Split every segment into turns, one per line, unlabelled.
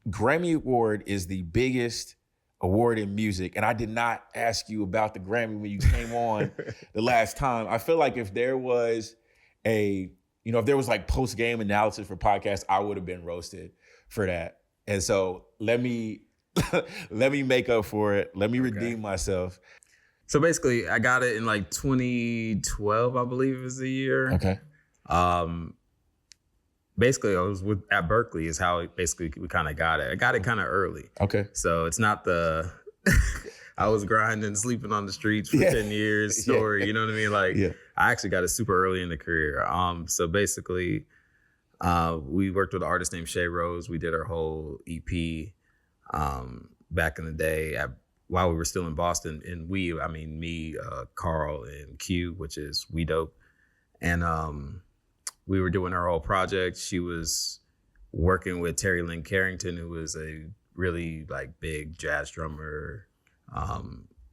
Grammy Award is the biggest award in music, and I did not ask you about the Grammy when you came on the last time. I feel like if there was if there was like post-game analysis for podcasts, I would have been roasted for that. And so let me make up for it. Let me redeem myself.
So basically, I got it in like 2012, I believe was the year.
Okay.
Basically, I was at Berkeley is how we kind of got it. I got it kind of early.
Okay.
So it's not the I was grinding, sleeping on the streets for 10 years story. You know what I mean? Like, I actually got it super early in the career. So basically, we worked with an artist named Shay Rose. We did our whole EP back in the day while we were still in Boston. And I mean me, Carl, and Q, which is We Dope. And we were doing our whole project. She was working with Terry Lynn Carrington, who was a really like big jazz drummer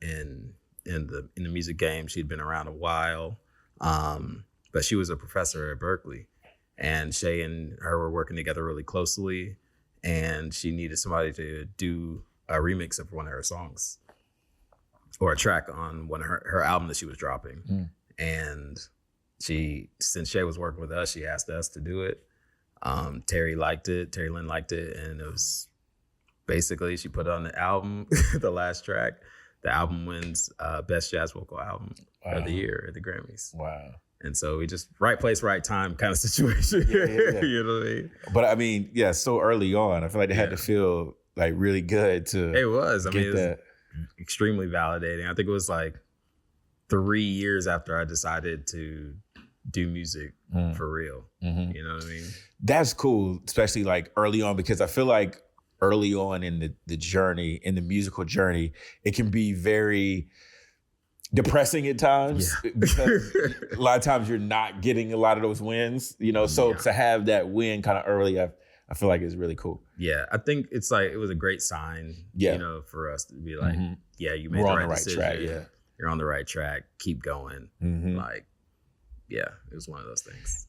in the music game. She'd been around a while, but she was a professor at Berkeley. And Shay and her were working together really closely, and she needed somebody to do a remix of one of her songs or a track on one of her album that she was dropping. And since Shay was working with us, she asked us to do it. Terry liked it. Terry Lynn liked it. And it was basically, she put it on the album, the last track. The album wins Best Jazz Vocal Album of the Year at the Grammys.
Wow.
And so we just right place, right time kind of situation. You know what I mean?
But I mean, so early on, I feel like they had to feel like really good to
It was. I mean, it was
that.
extremely validating. I think it was like 3 years after I decided to do music for real. You know what I mean?
That's cool, especially like early on, because I feel like early on in the journey, in the musical journey, it can be very depressing at times because a lot of times you're not getting a lot of those wins, so to have that win kind of early, I feel like is really cool.
Yeah, I think it's like, it was a great sign, for us to be like, you made the right decision.
Track,
You're on the right track. Keep going. Like, it was one of those things.